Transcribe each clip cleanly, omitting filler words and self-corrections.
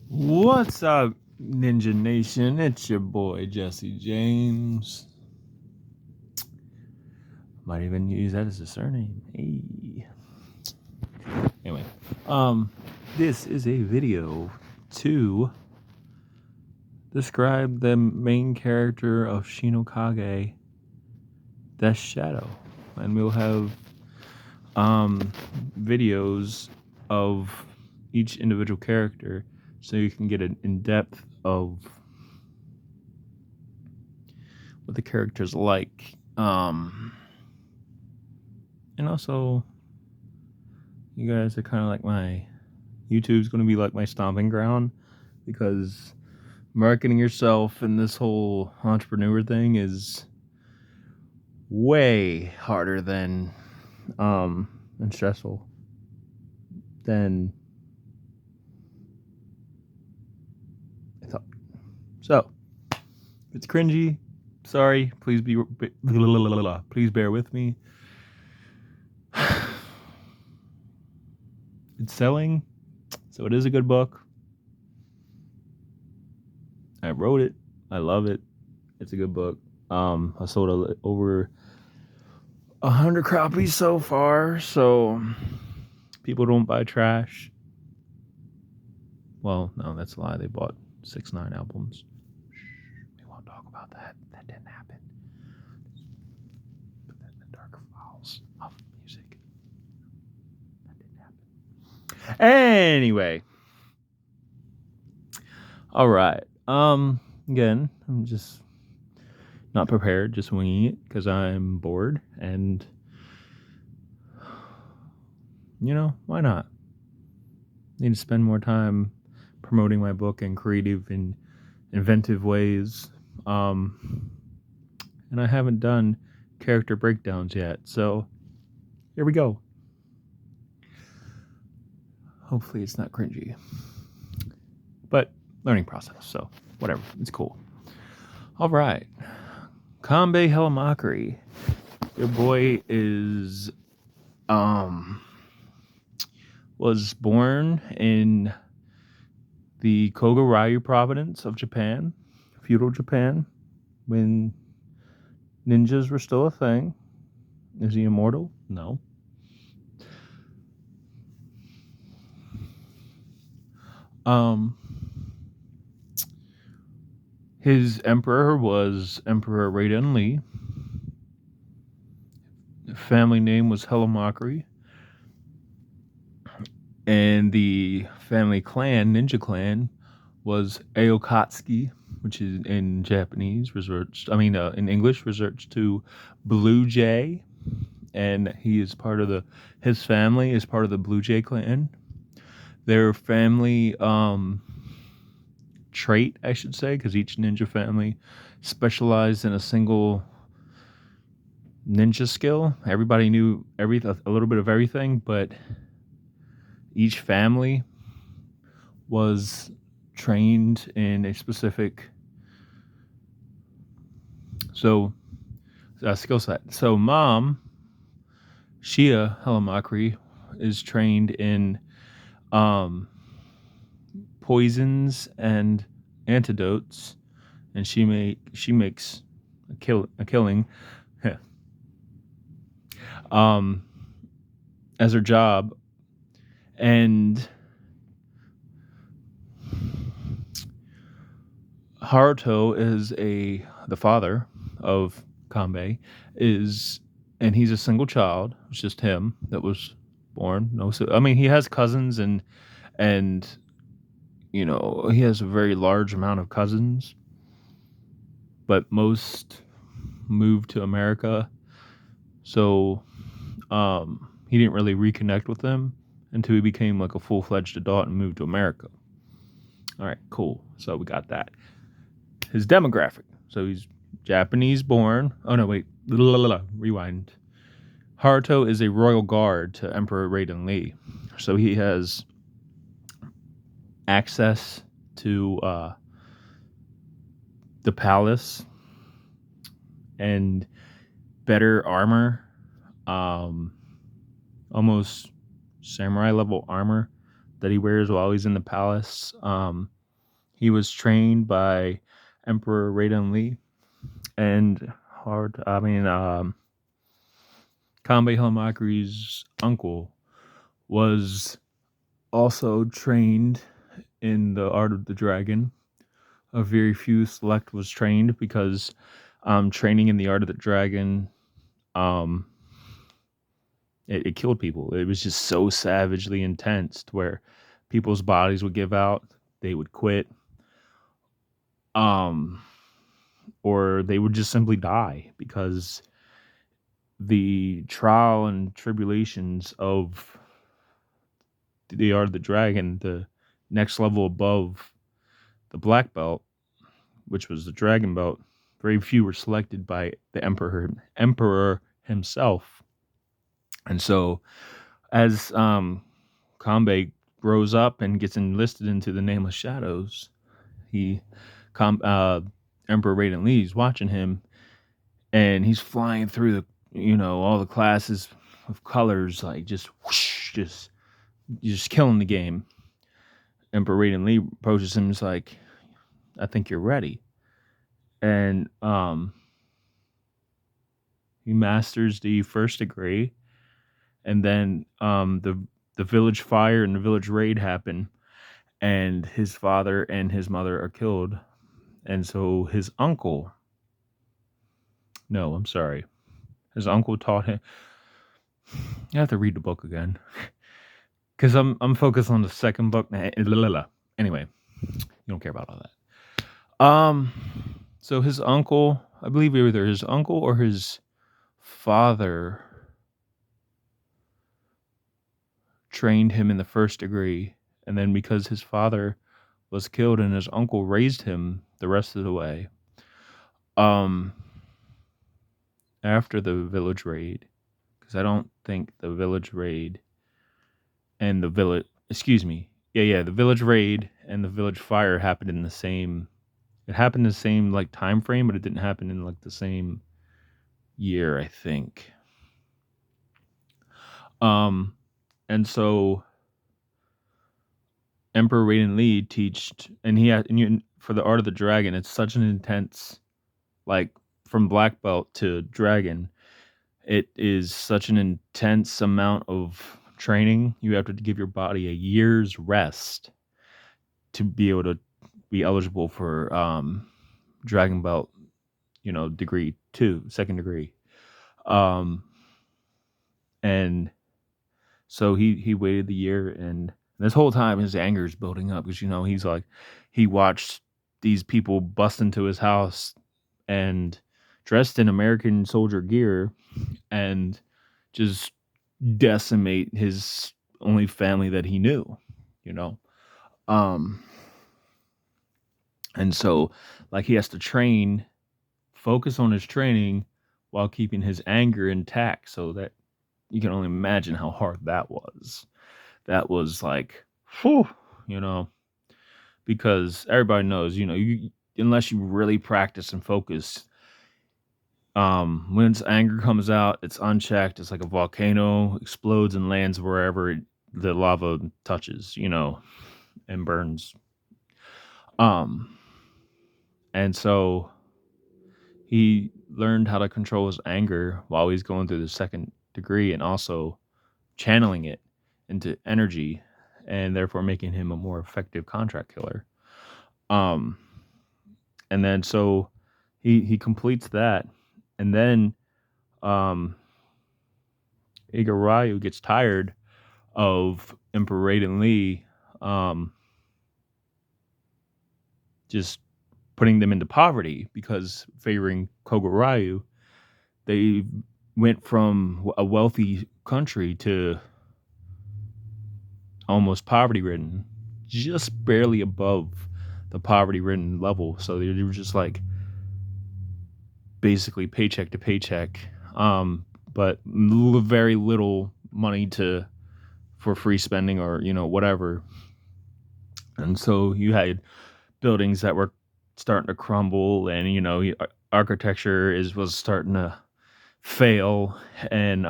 What's up, Ninja Nation? It's your boy Jesse James. Might even use that as a surname. Hey. Anyway, this is a video to describe the main character of Shino Kage, Death Shadow, and we'll have videos of each individual character, so you can get an in-depth of what the character's like. And also, you guys are kind of like YouTube's going to be like my stomping ground, because marketing yourself in this whole entrepreneur thing is way harder than and stressful than I thought. So, if it's cringy, sorry. Please please bear with me. It's selling, so it is a good book. I wrote it. I love it. It's a good book. I sold over 100 copies so far, so people don't buy trash. Well, no, that's a lie. They bought 6ix9ine albums. We won't talk about that. That didn't happen. Put that in the dark files of music. That didn't happen. Anyway. All right. Again, I'm just not prepared, just winging it because I'm bored, and why not? Need to spend more time promoting my book in creative and inventive ways. And I haven't done character breakdowns yet, so here we go. Hopefully it's not cringy, but learning process, so whatever, it's cool. All right. Kanbe Hellamockery. Your boy is was born in the Koga Providence of Japan, feudal Japan, when ninjas were still a thing. Is he immortal? No. His emperor was Emperor Raiden Lee. The family name was Hellamockery. And the family clan, ninja clan, was Aokatsuki, which is in Japanese in English research to Blue Jay, and his family is part of the Blue Jay clan. Their family trait, I should say, because each ninja family specialized in a single ninja skill. Everybody knew a little bit of everything, but each family was trained in a specific skill set. So mom, Shia Hellamockery, is trained in poisons and antidotes, and she makes a killing as her job. And Haruto is the father of Kanbe, and he's a single child. It's just him that was born. He has cousins and he has a very large amount of cousins, but most moved to America. So he didn't really reconnect with them until he became like a full-fledged adult and moved to America. All right, cool. So we got that. His demographic. So he's Japanese born. Oh no, wait. Rewind. Haruto is a royal guard to Emperor Raiden Lee. So he has access to the palace and better armor, almost samurai level armor that he wears while he's in the palace. He was trained by Emperor Raiden Lee and Kanbe Hellamockery's uncle was also trained in the art of the dragon. A very few select was trained because training in the art of the dragon, um, it killed people. It was just so savagely intense to where people's bodies would give out, they would quit, um, or they would just simply die because the trial and tribulations of the art of the dragon, the next level above the black belt, which was the dragon belt, very few were selected by the emperor himself. And so as Kanbe grows up and gets enlisted into the Nameless Shadows, he Emperor Raiden Lee is watching him, and he's flying through the all the classes of colors, like just whoosh, just killing the game. Emperor Raiden Lee approaches him, and is like, I think you're ready. And he masters the first degree, and then the village fire and the village raid happen, and his father and his mother are killed. And so his uncle, no, I'm sorry, his uncle taught him. You have to read the book again, because I'm focused on the second book. Anyway, you don't care about all that. So his uncle, I believe either his uncle or his father trained him in the first degree, and then because his father was killed and his uncle raised him the rest of the way, after the village raid, because I don't think the village raid and the village, the village raid and the village fire happened in the same. It happened in the same like time frame, but it didn't happen in like the same year, I think. And so Emperor Raiden Lee teached, and he had, for the art of the dragon, it's such an intense, like from black belt to dragon, it is such an intense amount of training. You have to give your body a year's rest to be able to be eligible for dragon belt, degree 2, second degree. And so he waited the year, and this whole time his anger is building up because he's like, he watched these people bust into his house and dressed in American soldier gear and just decimate his only family that he knew, and so like he has to focus on his training while keeping his anger intact, so that you can only imagine how hard that was. That was like, whew, because everybody knows, unless you really practice and focus, when its anger comes out, it's unchecked. It's like a volcano, explodes and lands wherever the lava touches, and burns. And so he learned how to control his anger while he's going through the second degree, and also channeling it into energy, and therefore making him a more effective contract killer. And then so he completes that, and then Igarayu gets tired of Emperor Raiden Lee just putting them into poverty, because favoring Koga Ryu, they went from a wealthy country to almost poverty-ridden, just barely above the poverty-ridden level. So they were just like basically paycheck to paycheck, but very little money for free spending or whatever. And so you had buildings that were starting to crumble, and architecture was starting to fail, and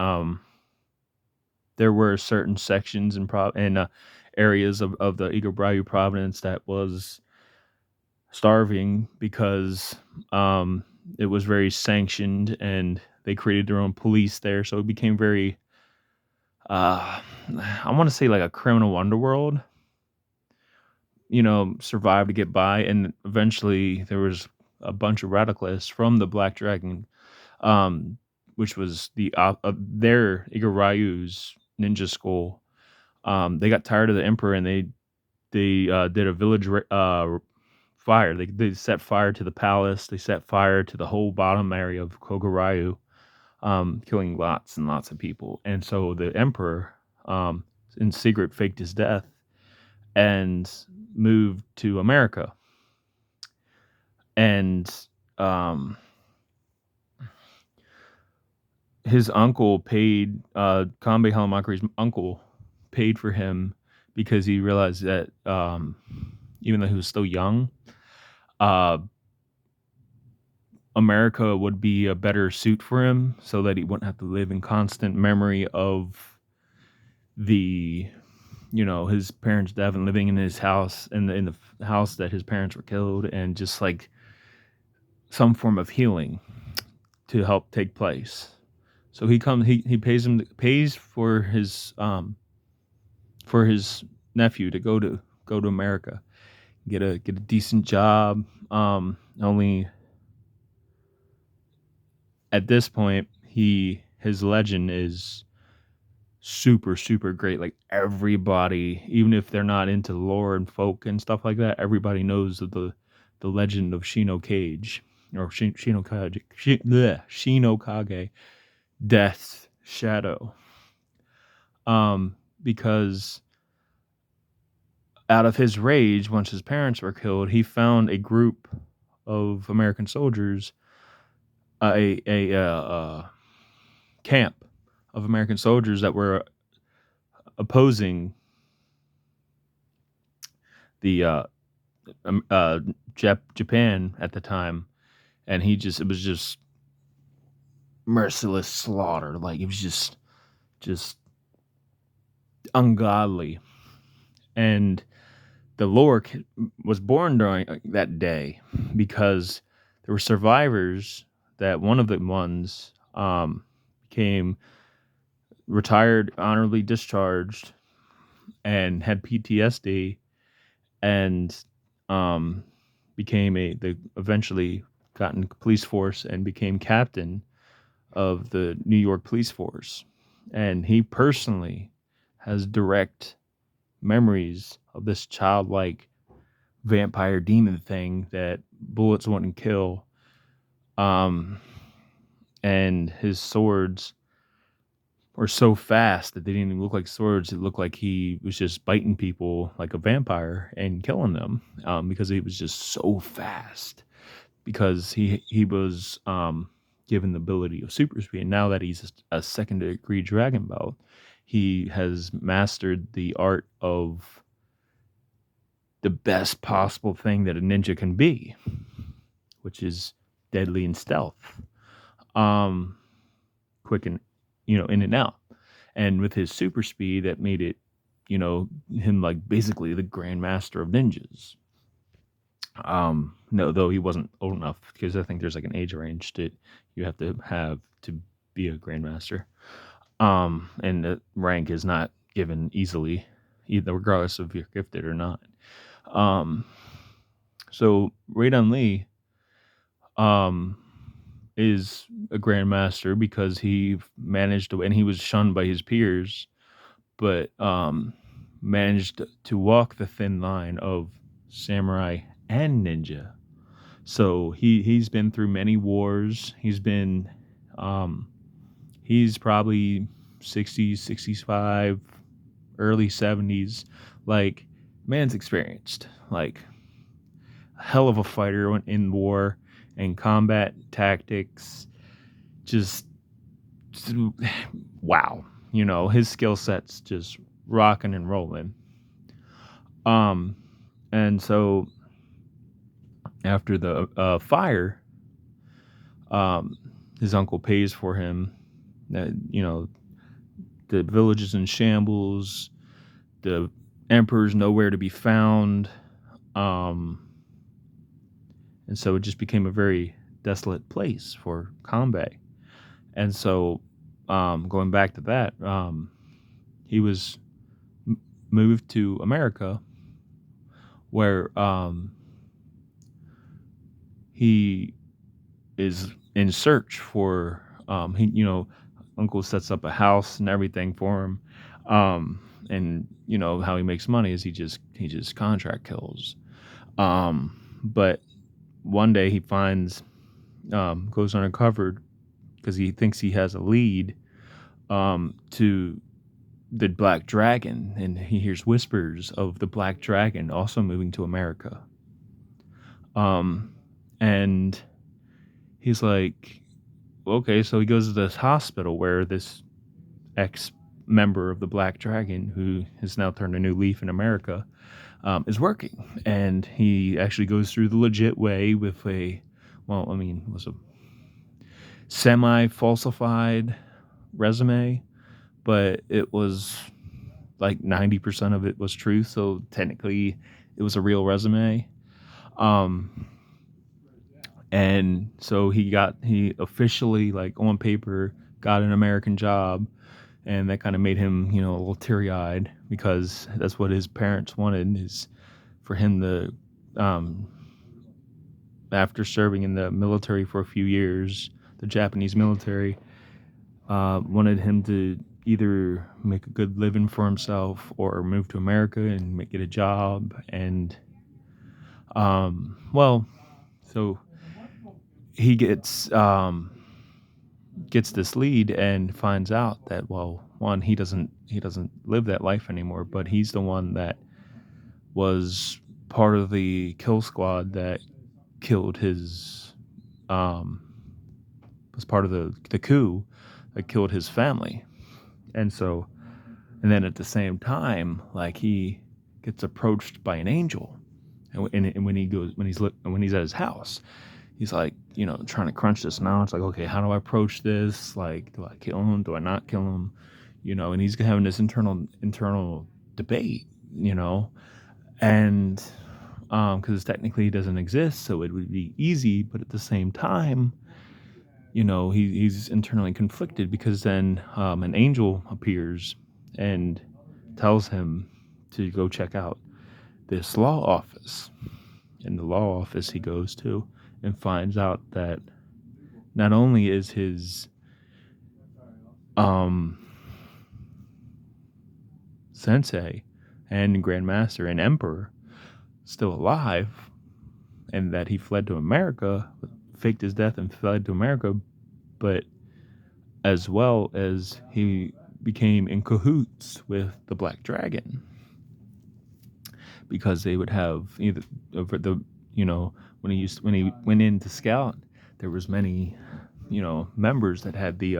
there were certain sections and areas of the Igarayu Providence that was starving because it was very sanctioned, and they created their own police there. So it became very, I want to say like a criminal underworld. Survived to get by, and eventually there was a bunch of radicalists from the Black Dragon, um, which was their Igarayu's ninja school. They got tired of the emperor, and they did a village fire. They set fire to the palace. They set fire to the whole bottom area of Koga, killing lots and lots of people. And so the emperor, in secret, faked his death and moved to America. And his uncle paid, Kanbe Hellamockery's uncle paid for him because he realized that even though he was still young, America would be a better suit for him, so that he wouldn't have to live in constant memory of his parents' death, and living in his house, in the house that his parents were killed, and just like some form of healing to help take place. So he pays for his nephew to go to America, get a decent job. Only at this point, his legend is super, super great. Like, everybody, even if they're not into lore and folk and stuff like that, everybody knows of the legend of Shino Kage, or Shino Kage, Shino Kage, Death's Shadow. Because out of his rage, once his parents were killed, he found a group of American soldiers, a camp of American soldiers that were opposing the Japan at the time, and it was just merciless slaughter. Like, it was just ungodly. And the lore was born during that day, because there were survivors that one of the ones became retired, honorably discharged, and had PTSD, and they eventually got in police force and became captain of the New York police force. And he personally has direct memories of this childlike vampire demon thing that bullets wouldn't kill. And his swords were so fast that they didn't even look like swords. It looked like he was just biting people like a vampire and killing them, because he was just so fast. Because he was given the ability of super speed. And now that he's a second degree DragonBelt, he has mastered the art of the best possible thing that a ninja can be, which is deadly and stealth, quick and in and out. And with his super speed, that made it him like basically the Grandmaster of ninjas. No, though he wasn't old enough, because I think there's like an age range that you have to be a Grandmaster. And the rank is not given easily, either, regardless of if you're gifted or not. So Raiden Lee is a Grandmaster because he managed to, and he was shunned by his peers, but managed to walk the thin line of samurai and ninja. So he's been through many wars. He's probably 60s, 65, early 70s. Like, man's experienced. Like, a hell of a fighter in war and combat tactics. Just wow. His skill set's just rocking and rolling. And so after the fire, his uncle pays for him. The village is in shambles. The emperor's nowhere to be found. And so it just became a very desolate place for Kanbe. And so, going back to that, he was moved to America, where he is in search for uncle sets up a house and everything for him, and how he makes money is he just contract kills, but one day he finds goes undercover because he thinks he has a lead to the Black Dragon, and he hears whispers of the Black Dragon also moving to America. And he's like, okay, so he goes to this hospital where this ex-member of the Black Dragon, who has now turned a new leaf in America, is working. And he actually goes through the legit way with it was a semi-falsified resume, but it was like 90% of it was truth, so technically it was a real resume. And so he officially, like, on paper, got an American job, and that kind of made him, a little teary-eyed, because that's what his parents wanted, is for him to, after serving in the military for a few years, the Japanese military wanted him to either make a good living for himself or move to America and get a job. And so he gets this lead and finds out that, well, one, he doesn't live that life anymore, but he's the one that was part of the kill squad that killed his was part of the coup that killed his family. And then at the same time, like, he gets approached by an angel, and when he's at his house, he's like, trying to crunch this knowledge, like, okay, how do I approach this? Like, do I kill him? Do I not kill him? And he's having this internal debate, and because technically he doesn't exist, so it would be easy, but at the same time, he's internally conflicted, because then an angel appears and tells him to go check out this law office. In the law office he goes to and finds out that not only is his sensei and grandmaster and emperor still alive, and that he fled to America, faked his death and fled to America, but as well as he became in cahoots with the Black Dragon, because they would have either when he went in to scout, there was many members that had the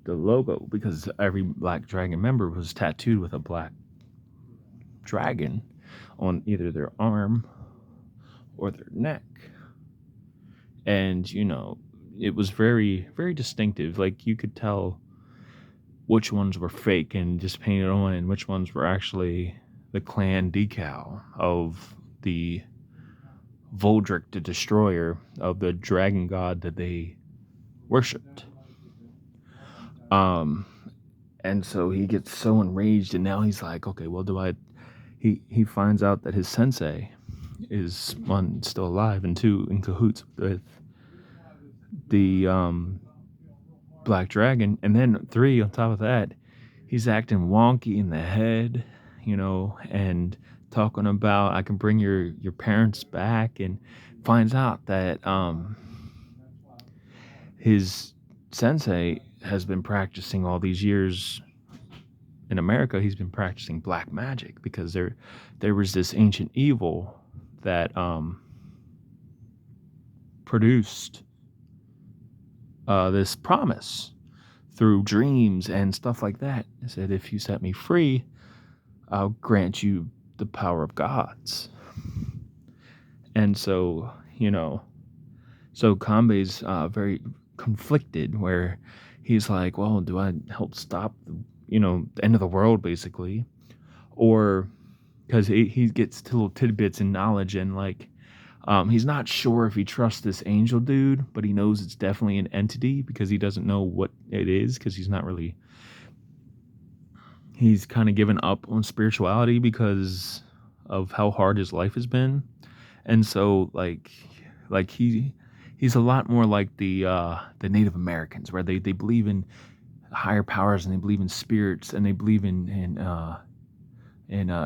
logo, because every Black Dragon member was tattooed with a black dragon on either their arm or their neck. And it was very, very distinctive. Like, you could tell which ones were fake and just painted on, and which ones were actually the clan decal of the Voldric, the destroyer of the dragon god that they worshipped. And so he gets so enraged, and now he's like, okay, well, he finds out that his sensei is, one, still alive, and two, in cahoots with the Black Dragon, and then three, on top of that, he's acting wonky in the head, and talking about, I can bring your parents back, and finds out that his sensei has been practicing all these years in America. He's been practicing black magic, because there was this ancient evil that produced this promise through dreams and stuff like that. It said, if you set me free, I'll grant you the power of gods. And so, so Kanbe's very conflicted, where he's like, well, do I help stop the end of the world, basically? Or, because he gets little tidbits in knowledge, and like, He's not sure if he trusts this angel dude, but he knows it's definitely an entity because he doesn't know what it is, because he's kind of given up on spirituality because of how hard his life has been. And so he's a lot more like the Native Americans, where they believe in higher powers, and they believe in spirits, and they believe in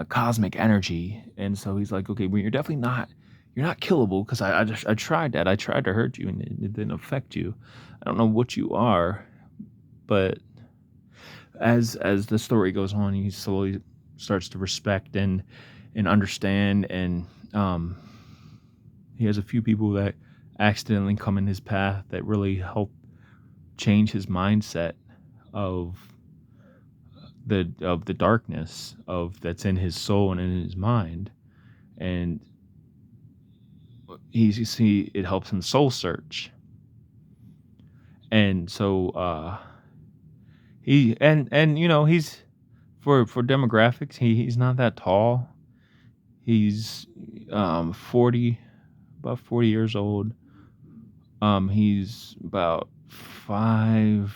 cosmic energy. And so he's like, okay, well, you're not killable, because I tried that. I tried to hurt you, and it didn't affect you. I don't know what you are, but as the story goes on, he slowly starts to respect and understand, and he has a few people that accidentally come in his path that really help change his mindset of the darkness that's in his soul and in his mind. And it helps him soul search. And so he's for demographics, he's not that tall. He's 40 about 40 years old. He's about 5'11",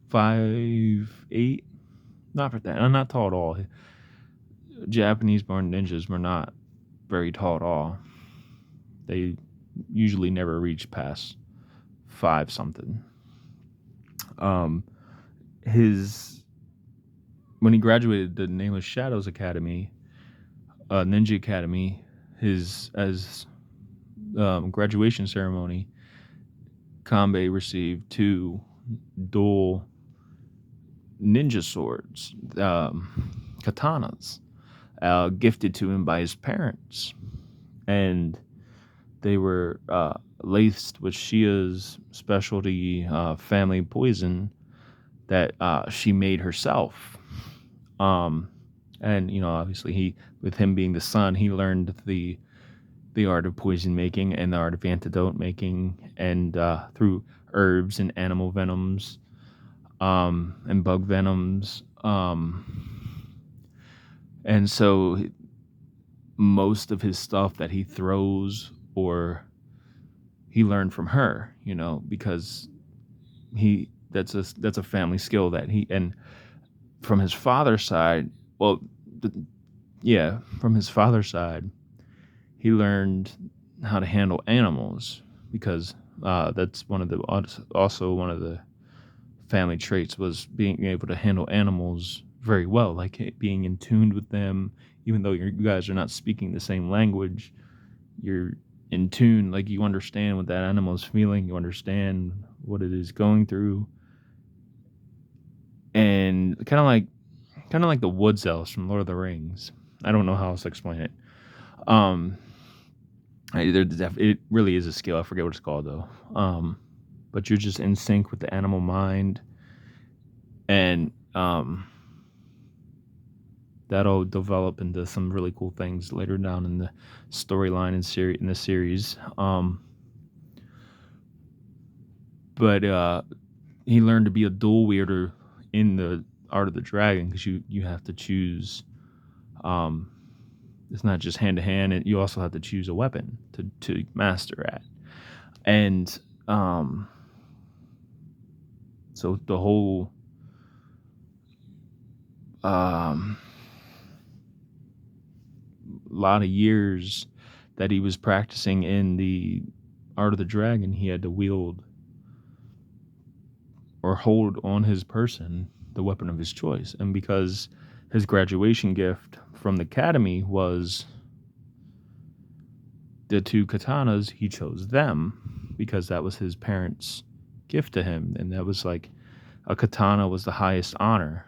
5'8". Not for that. I'm not tall at all. Japanese-born ninjas were not very tall at all. They usually never reach past 5 something. When he graduated the Nameless Shadows Academy, Ninja Academy, his graduation ceremony, Kanbe received 2 dual ninja swords, katanas, gifted to him by his parents, and they were laced with Shia's specialty family poison that she made herself. And obviously, with him being the son, he learned the art of poison making and the art of antidote making, and through herbs and animal venoms, and bug venoms. And so most of his stuff that he throws, or he learned from her, because that's a family skill that and from his father's side, from his father's side, he learned how to handle animals, because that's one of the family traits, was being able to handle animals very well, like being in tune with them. Even though you guys are not speaking the same language, you're in tune, like you understand what that animal is feeling, you understand what it is going through. And kind of like the woods elves from Lord of the Rings. I don't know how else to explain it. It really is a skill. I forget what it's called though. But you're just in sync with the animal mind, and that'll develop into some really cool things later down in the storyline in the series. But he learned to be a dual wielder in the Art of the Dragon, because you have to choose. It's not just hand to hand, and you also have to choose a weapon to master at. And so the whole lot of years that he was practicing in the Art of the Dragon, he had to wield or hold on his person the weapon of his choice. And because his graduation gift from the academy was the 2 katanas, he chose them because that was his parents' gift to him. And that was like, a katana was the highest honor.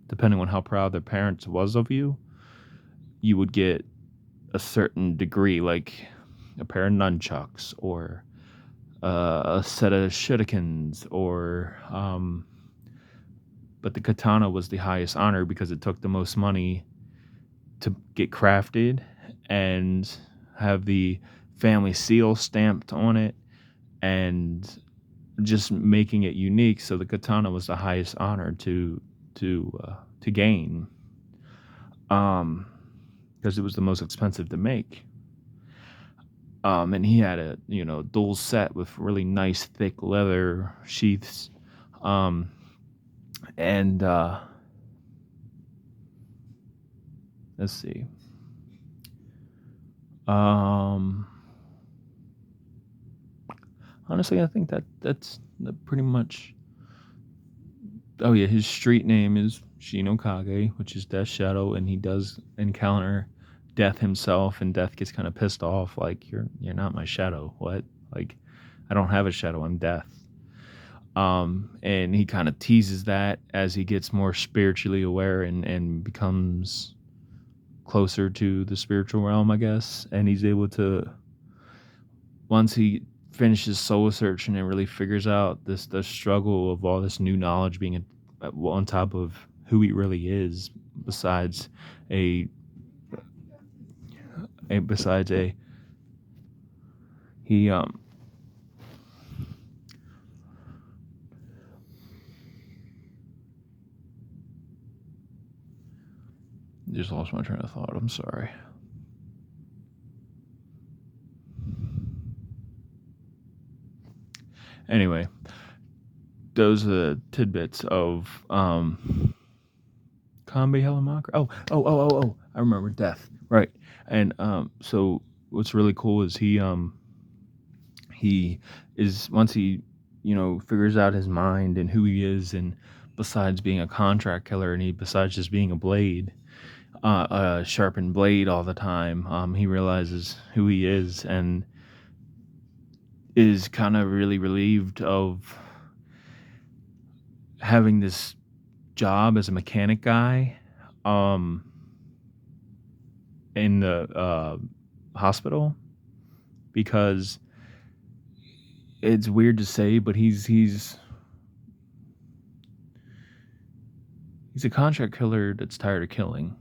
Depending on how proud their parents was of you, you would get a certain degree, like a pair of nunchucks, or a set of shurikens, or but the katana was the highest honor because it took the most money to get crafted and have the family seal stamped on it, and just making it unique. So the katana was the highest honor to to gain, because it was the most expensive to make. And he had a dual set with really nice thick leather sheaths, and let's see. Honestly, I think that's pretty much. Oh yeah, his street name is Shino Kage, which is Death's Shadow, and he does encounter Death himself, and Death gets kind of pissed off, like you're not my shadow. What? Like, I don't have a shadow. I'm Death. And he kind of teases that as he gets more spiritually aware and becomes closer to the spiritual realm, I guess. And he's able to, once he finishes soul searching and really figures out the struggle of all this new knowledge being on top of who he really is, besides he just lost my train of thought. I'm sorry. Anyway, those are the tidbits of Kanbe Hellamockery. Oh! I remember Death, right? And so what's really cool is he is, once he figures out his mind and who he is, and besides being a contract killer, and besides just being a blade, a sharpened blade all the time, he realizes who he is and is kind of really relieved of having this job as a mechanic guy in the hospital, because it's weird to say, but he's a contract killer that's tired of killing,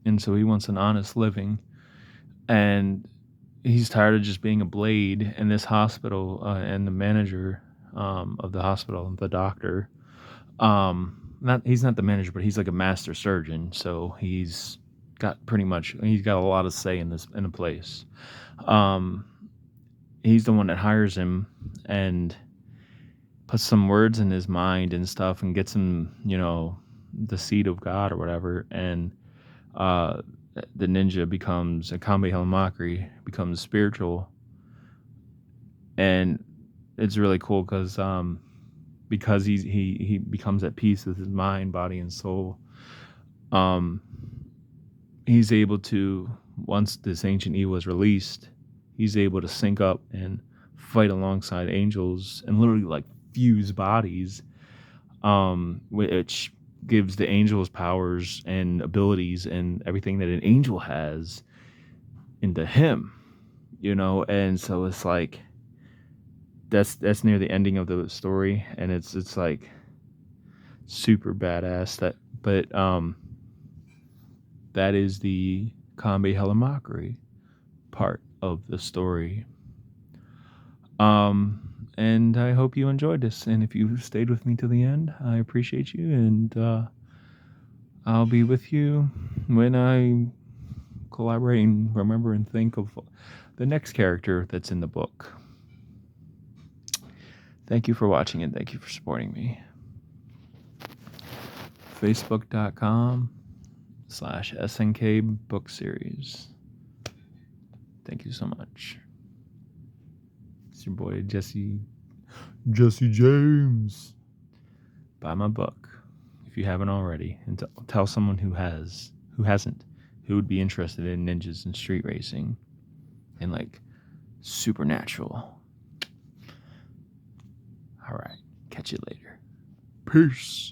and so he wants an honest living, and he's tired of just being a blade in this hospital. And the manager of the hospital, the doctor, he's not the manager, but he's like a master surgeon, so he's got a lot of say in the place. He's the one that hires him and puts some words in his mind and stuff, and gets him the seed of God or whatever, and the ninja becomes a Kanbe Hellamockery, becomes spiritual. And it's really cool because he becomes at peace with his mind, body, and soul. He's able to, once this ancient evil is released, he's able to sync up and fight alongside angels and literally like fuse bodies, which gives the angels powers and abilities and everything that an angel has into him, and so it's like that's near the ending of the story, and it's like super badass. That is the Kanbe Hellamockery part of the story. And I hope you enjoyed this, and if you stayed with me to the end, I appreciate you, and I'll be with you when I collaborate and remember and think of the next character that's in the book. Thank you for watching, and thank you for supporting me. Facebook.com/SNK book series. Thank you so much. It's your boy Jesse James. Buy my book if you haven't already, and tell someone who hasn't, who would be interested in ninjas and street racing and like supernatural. All right, catch you later. Peace.